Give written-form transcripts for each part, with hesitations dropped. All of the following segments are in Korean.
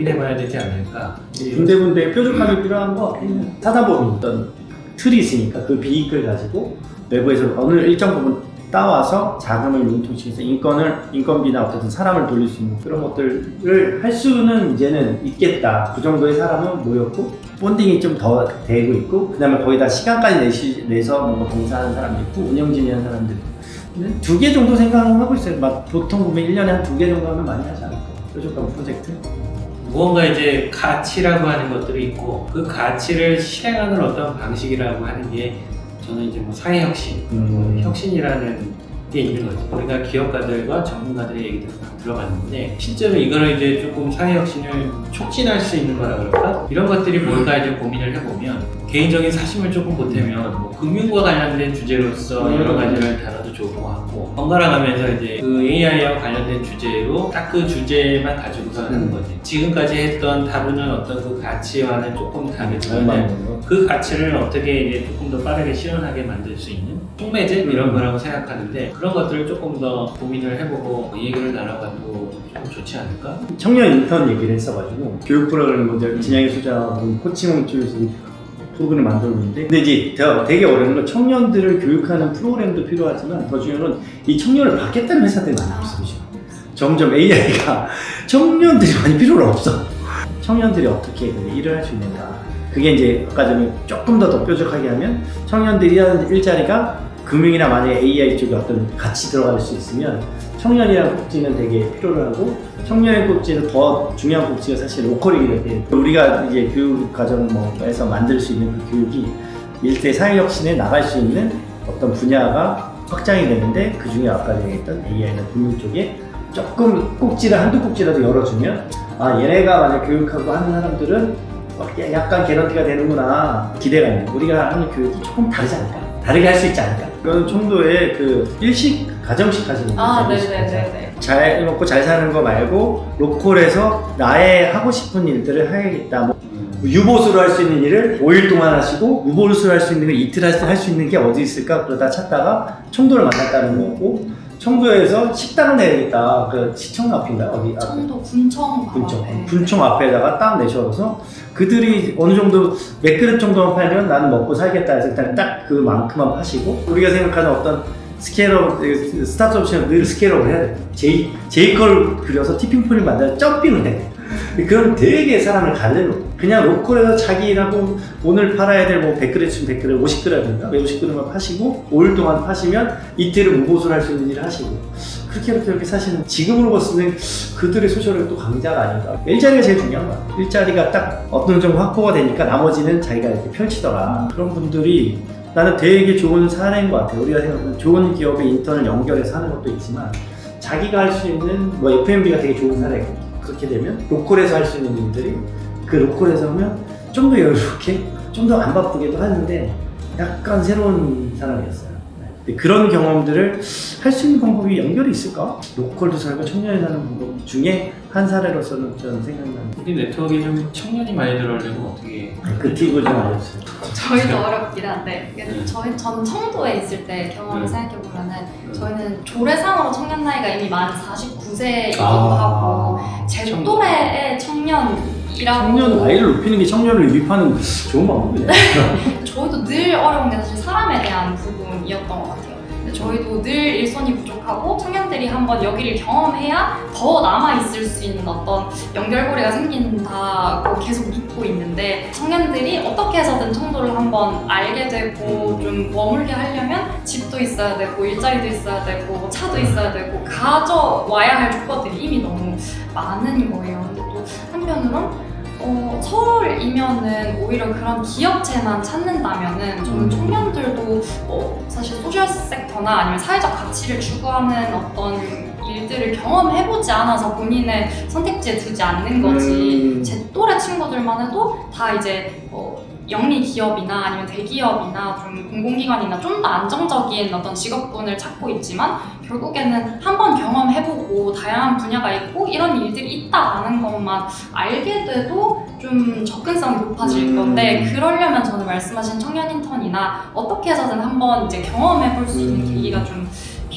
고민해봐야 되지 않을까. 군데군데 뾰족함이 필요한 거 사다 보면 어떤 틀이 있으니까 그 비익을 가지고 외부에서 어느 일정 부분 따와서 자금을 융통시켜서 인건비나 어쨌든 사람을 돌릴 수 있는 그런 것들을 할 수는 이제는 있겠다. 그 정도의 사람은 모였고 본딩이 좀 더 되고 있고 그 다음에 거의 다 시간까지 내서 뭔가 봉사하는 사람도 있고 운영진이하는 사람도 있고 2개 정도 생각하고 있어요. 막 보통 보면 1년에 한 2개 정도 하면 많이 하지 않을까. 뾰족한 프로젝트. 무언가 이제 가치라고 하는 것들이 있고 그 가치를 실행하는 어떤 방식이라고 하는 게 저는 이제 뭐 사회혁신, 혁신이라는 게 있는 거죠. 우리가 기업가들과 전문가들의 얘기들을 다 들어봤는데 실제로 이거를 이제 조금 사회혁신을 촉진할 수 있는 거라 그럴까? 이런 것들이 뭘까 이제 고민을 해보면 개인적인 사심을 조금 보태면 뭐 금융과 관련된 주제로서 여러 가지를 다뤄도 좋을 것 같고 번갈아 가면서 이제 그 AI와 관련된 주제로 딱 그 주제만 가지고서 하는 거지. 지금까지 했던 다루는 어떤 그 가치와는 조금 다르지만 그 가치를 어떻게 이제 조금 더 빠르게 실현하게 만들 수 있는 촉매제 이런 거라고 생각하는데 그런 것들을 조금 더 고민을 해보고 이 얘기를 나눠봐도 좀 좋지 않을까? 청년 인턴 얘기를 했어가지고 교육 프로그램 모델 진양의 소자하고 코칭 쪽에서 프로그램을 만들고 있는데 근데 이제 되게 어려운 건 청년들을 교육하는 프로그램도 필요하지만 더 중요한 건 이 청년을 받겠다는 회사들이 많이 없어요. 점점 AI가 청년들이 많이 필요가 없어. 청년들이 어떻게 일을 할 수 있는가. 그게 이제 아까 전에 조금 더 뾰족하게 하면 청년들이 하는 일자리가 금융이나 만약에 AI 쪽에 어떤 같이 들어갈 수 있으면 청년이라는 꼭지는 되게 필요로 하고 청년의 꼭지는 더 중요한 꼭지가 사실 로컬이기 때문에 우리가 이제 교육 과정 뭐에서 만들 수 있는 그 교육이 일대 사회혁신에 나갈 수 있는 어떤 분야가 확장이 되는데 그 중에 아까 얘기했던 AI나 금융 쪽에 조금 꼭지를 한두 꼭지라도 열어주면 아 얘네가 만약 교육하고 하는 사람들은 약간 개런티가 되는구나 기대가 있는 우리가 하는 교육이 조금 다르지 않을까? 다르게 할 수 있지 않을까? 그건 청도에 그 일식 가정식 하시는 분들 네네네네. 잘 먹고 잘 사는 거 말고 로컬에서 나의 하고 싶은 일들을 해야겠다. 뭐 유보수로 할 수 있는 일을 5일 동안 하시고 무보수로 할 수 있는 걸 이틀 할 수 있는 게 어디 있을까? 그러다 찾다가 청도를 만났다는 거고 청도에서 식당을 내야겠다. 그 시청 앞인가 어디? 청도 군청 군청 앞에다가 딱 내셔서 그들이 어느 정도 몇 그릇 정도만 팔면 나는 먹고 살겠다 해서 일단 딱 그만큼만 파시고 우리가 생각하는 어떤 스케일업, 스타트업처럼 늘 스케일업을 해야 돼. 제이컬 그려서 티핑풀을 만들어서 점핑을 해. 그럼 되게 사람을 갈래로 그냥 로컬에서 자기 일하고 오늘 팔아야 될 뭐 100그릇이면 100그릇, 50그릇인가? 50그릇만 파시고 5일 동안 파시면 이틀은 무보수를 할 수 있는 일을 하시고 그렇게 사실은 지금으로 봤을 때 그들의 소셜은 또 강자가 아닌가. 일자리가 제일 중요한 거야. 일자리가 딱 어느 정도 확보가 되니까 나머지는 자기가 이렇게 펼치더라. 그런 분들이 나는 되게 좋은 사례인 것 같아요. 우리가 생각하는 좋은 기업의 인턴을 연결해서 하는 것도 있지만 자기가 할 수 있는 뭐 F&B가 되게 좋은 사례고 그렇게 되면 로컬에서 할 수 있는 일들이 그 로컬에서 하면 좀 더 여유롭게 좀 더 안 바쁘게도 하는데 약간 새로운 사람이었어요. 그런 경험들을 할 수 있는 방법이 연결이 있을까? 로컬도 살고 청년이 사는 방법 중에 한 사례로서는 저는 생각나는 우리 네트워크에 좀 청년이 많이 들어오려면 어떻게 그 팁을 좀 알려주세요. 저희도 어렵긴 한데 저는 청도에 있을 때 경험을 생각해보면은 저희는 조례상으로 청년 나이가 이미 만 49세이기도 하고 제 또래의 청년이라고 청년 나이를 높이는 게 청년을 유입하는 좋은 방법이네. 저희도 늘 어려운 게 사실 사람에 대한 부분이었던 것 같아요. 근데 저희도 늘 일손이 부족하고 청년들이 한번 여기를 경험해야 더 남아있을 수 있는 어떤 연결고리가 생긴다고 계속 믿고 있는데 청년들이 어떻게 해서든 청도를 한번 알게 되고 좀 머물게 하려면 집도 있어야 되고 일자리도 있어야 되고 차도 있어야 되고 가져와야 할 조건들이 이미 너무 많은 거예요. 근데 또 한편으론 서울이면은 오히려 그런 기업체만 찾는다면은 저는 청년들도 사실 소셜 섹터나 아니면 사회적 가치를 추구하는 어떤 일들을 경험해보지 않아서 본인의 선택지에 두지 않는 거지. 제 또래 친구들만 해도 다 이제 영리 기업이나 아니면 대기업이나 좀 공공기관이나 좀 더 안정적인 어떤 직업군을 찾고 있지만 결국에는 한번 경험해보고 다양한 분야가 있고 이런 일들이 있다라는 것만 알게 돼도 좀 접근성이 높아질 건데 그러려면 저는 말씀하신 청년 인턴이나 어떻게 해서든 한번 이제 경험해볼 수 있는 계기가 좀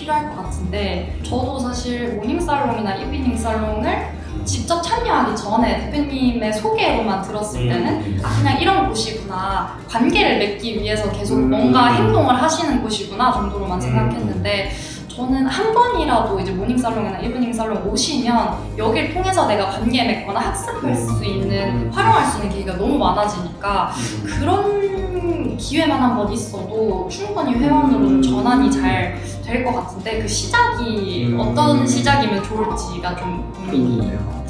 필요할 것 같은데 저도 사실 모닝살롱이나 이비닝 살롱을 직접 참여하기 전에 대표님의 소개로만 들었을 때는 그냥 이런 곳이구나, 관계를 맺기 위해서 계속 뭔가 행동을 하시는 곳이구나 정도로만 생각했는데 저는 한 번이라도 이제 모닝살롱이나 이브닝 살롱 오시면 여기를 통해서 내가 관계 맺거나 학습할 수 있는, 활용할 수 있는 기회가 너무 많아지니까 그런 기회만 한번 있어도 충분히 회원으로 좀 전환이 잘 될 것 같은데 그 시작이 어떤 시작이면 좋을지가 좀 고민이에요.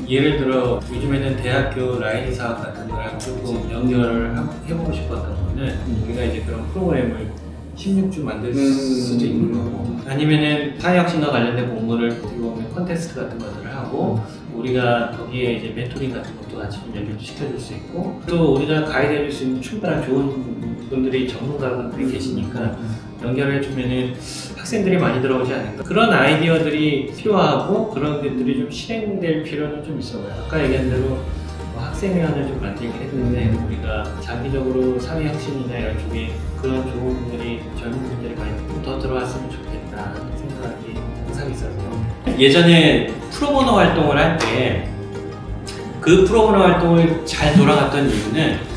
예를 들어 요즘에는 대학교 라인 사업 같은 거랑 조금 연결을 해보고 싶었던 거는 우리가 이제 그런 프로그램을 16주 만들 수도 있는 거고, 아니면은 사회혁신과 관련된 공모를 어떻게 보면 콘테스트 같은 것들을 하고 우리가 거기에 이제 멘토링 같은 것도 같이 좀 연결도 시켜줄 수 있고, 또 우리가 가이드 해줄 수 있는 충분한 좋은 분들이 전문가분들이 계시니까 연결을 해주면은 학생들이 많이 들어오지 않을까. 그런 아이디어들이 필요하고 그런 것들이 좀 실행될 필요는 좀 있어요. 아까 얘기한 대로 학생회원을 좀 만들긴 했는데 우리가 장기적으로 사회혁신이나 이런 쪽에 그런 좋은 분들이, 젊은 분들이 많이 더 들어왔으면 좋겠다 생각이 항상 있어서 예전에 프로보노 활동을 할 때 그 프로보노 활동을 잘 돌아갔던 이유는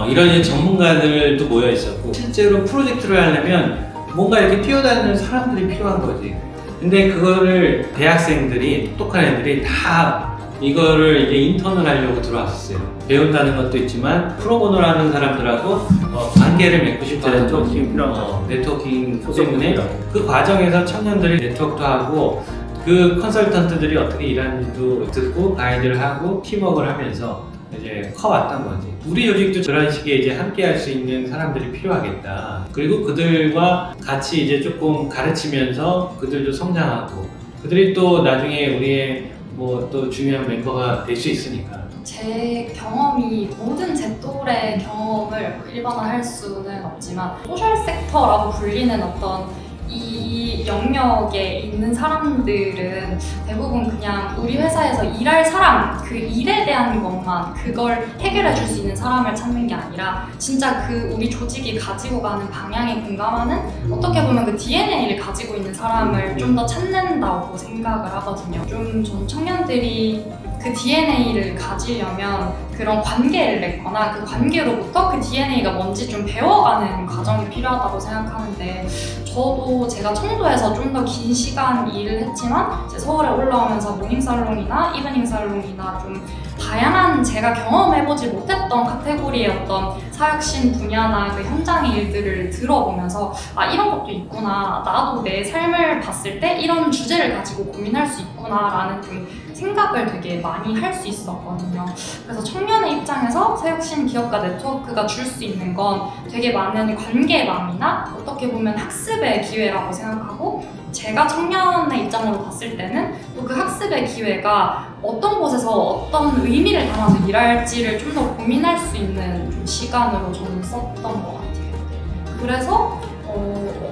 이런 전문가들도 모여 있었고 실제로 프로젝트를 하려면 뭔가 이렇게 뛰어다니는 사람들이 필요한 거지. 근데 그거를 대학생들이, 똑똑한 애들이 다 이거를 이제 인턴을 하려고 들어왔어요. 배운다는 것도 있지만 프로보노라는 사람들하고 관계를 맺고 싶어하는 네트워킹 필요한 네트워킹 때문에 그 과정에서 청년들이 네트워크도 하고 그 컨설턴트들이 어떻게 일하는지도 듣고 가이드를 하고 팀워크를 하면서 이제 커왔던 거지. 우리 조직도 그런 식의 이제 함께 할 수 있는 사람들이 필요하겠다. 그리고 그들과 같이 이제 조금 가르치면서 그들도 성장하고 그들이 또 나중에 우리의 뭐 또 중요한 멤버가 될 수 있으니까. 제 경험이 모든 제 또래 경험을 일반화할 수는 없지만 소셜 섹터라고 불리는 어떤 이 영역에 있는 사람들은 대부분 그냥 우리 회사에서 일할 사람, 그 일에 대한 것만, 그걸 해결해 줄 수 있는 사람을 찾는 게 아니라 진짜 그 우리 조직이 가지고 가는 방향에 공감하는, 어떻게 보면 그 DNA를 가지고 있는 사람을 좀 더 찾는다고 생각을 하거든요. 좀 전 청년들이 그 DNA를 가지려면 그런 관계를 맺거나 그 관계로부터 그 DNA가 뭔지 좀 배워가는 과정이 필요하다고 생각하는데, 저도 제가 청도에서 좀 더 긴 시간 일을 했지만 이제 서울에 올라오면서 모닝살롱이나 이브닝 살롱이나 좀 다양한 제가 경험해보지 못했던 카테고리의 어떤 사혁신 분야나 그 현장의 일들을 들어보면서 아, 이런 것도 있구나, 나도 내 삶을 봤을 때 이런 주제를 가지고 고민할 수 있구나 라는 좀 생각을 되게 많이 할 수 있었거든요. 그래서 청년의 입장에서 사혁신 기업가 네트워크가 줄 수 있는 건 되게 많은 관계망이나 어떻게 보면 학습의 기회라고 생각하고, 제가 청년의 입장으로 봤을 때는 또 그 학습의 기회가 어떤 곳에서 어떤 의미를 담아서 일할지를 좀 더 고민할 수 있는 좀 시간으로 저는 썼던 것 같아요. 그래서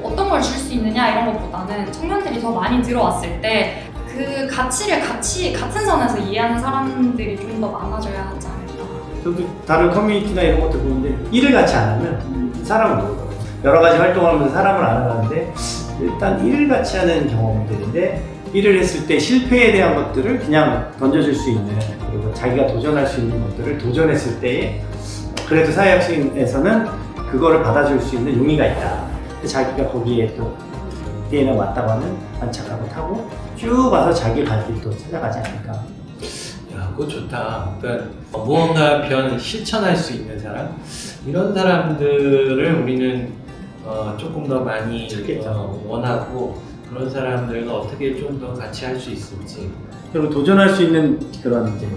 어떤 걸 줄 수 있느냐 이런 것보다는 청년들이 더 많이 들어왔을 때 그 가치를 같은 선에서 이해하는 사람들이 좀 더 많아져야 하지 않을까. 저도 다른 커뮤니티나 이런 것도 보는데 일을 같이 안 하면 사람을 모르거든요. 여러 가지 활동을 하면서 사람을 알아가는데 일단 일을 같이 하는 경험들인데, 일을 했을 때 실패에 대한 것들을 그냥 던져줄 수 있는, 그리고 자기가 도전할 수 있는 것들을 도전했을 때에 그래도 사회혁신에서는 그거를 받아줄 수 있는 용의가 있다. 자기가 거기에 또 DNA 맞다고 하는 안착하고 타고 쭉 와서 자기 갈 길도 찾아가지 않을까. 야, 그거 좋다. 그러니까 무언가 실천할 수 있는 사람, 이런 사람들을 우리는 조금 더 많이 원하고, 그런 사람들과 어떻게 좀 더 같이 할 수 있을지. 그리고 도전할 수 있는 그런 이제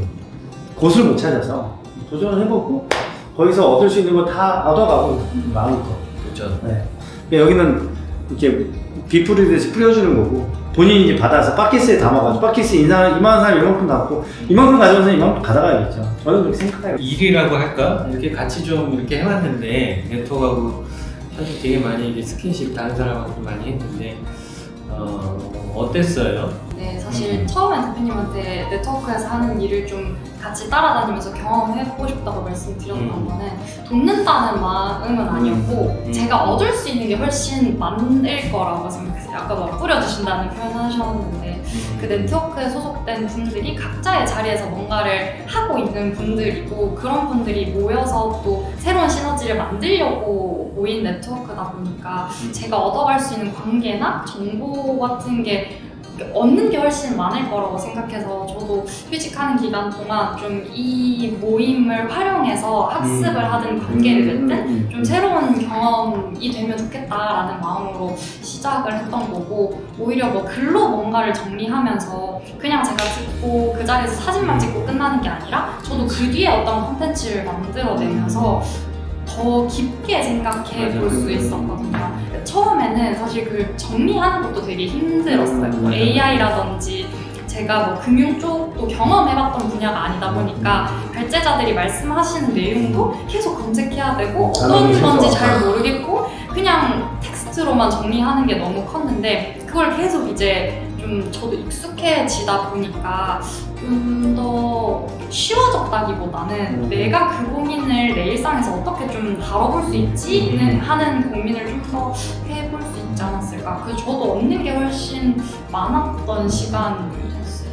곳을 못 찾아서 도전을 해보고 거기서 얻을 수 있는 거 다 얻어가고 마음껏. 그렇죠. 네. 그러니까 여기는 이렇게 비프리드에서 뿌려주는 거고, 본인이 이제 받아서 바켓스에 담아가지고 바켓스 이만한 사람 이만큼 담고 이만큼 가져가서 이만큼 받아가야겠죠. 저는 그렇게 생각해요. 일이라고 할까? 이렇게 같이 좀 이렇게 해왔는데, 네트워크하고 사실 되게 많이 이제 스킨십 다른 사람하고 많이 했는데, 어땠어요? 네, 사실 처음에 대표님한테 네트워크에서 하는 일을 좀 같이 따라다니면서 경험해보고 싶다고 말씀드렸던 거는 돕는다는 마음은 아니었고 제가 얻을 수 있는 게 훨씬 많을 거라고 생각했어요. 아까도 뿌려주신다는 표현 하셨는데 그 네트워크에 소속된 분들이 각자의 자리에서 뭔가를 하고 있는 분들이고 그런 분들이 모여서 또 새로운 시너지를 만들려고 모인 네트워크다 보니까 제가 얻어갈 수 있는 관계나 정보 같은 게 얻는 게 훨씬 많을 거라고 생각해서 저도 휴직하는 기간 동안 좀 이 모임을 활용해서 학습을 하든 관계를 맺든 좀 새로운 경험이 되면 좋겠다라는 마음으로 시작을 했던 거고 오히려 뭐 글로 뭔가를 정리하면서 그냥 제가 듣고 그 자리에서 사진만 찍고 끝나는 게 아니라 저도 그 뒤에 어떤 콘텐츠를 만들어내면서 더 깊게 생각해 볼 수 있었거든요. 처음에는 사실 그 정리하는 것도 되게 힘들었어요. AI라든지 제가 뭐 금융 쪽도 경험해봤던 분야가 아니다 보니까 발제자들이 말씀하시는 내용도 계속 검색해야 되고 어떤 건지 잘 모르겠고 그냥 텍스트로만 정리하는 게 너무 컸는데 그걸 계속 이제 좀 저도 익숙해지다 보니까 좀 더 쉬워졌다기보다는 내가 그 고민을 내 일상에서 어떻게 좀 다뤄볼 수 있지 하는 고민을 좀 더 해볼 수 있지 않았을까. 그 저도 얻는 게 훨씬 많았던 시간이었어요.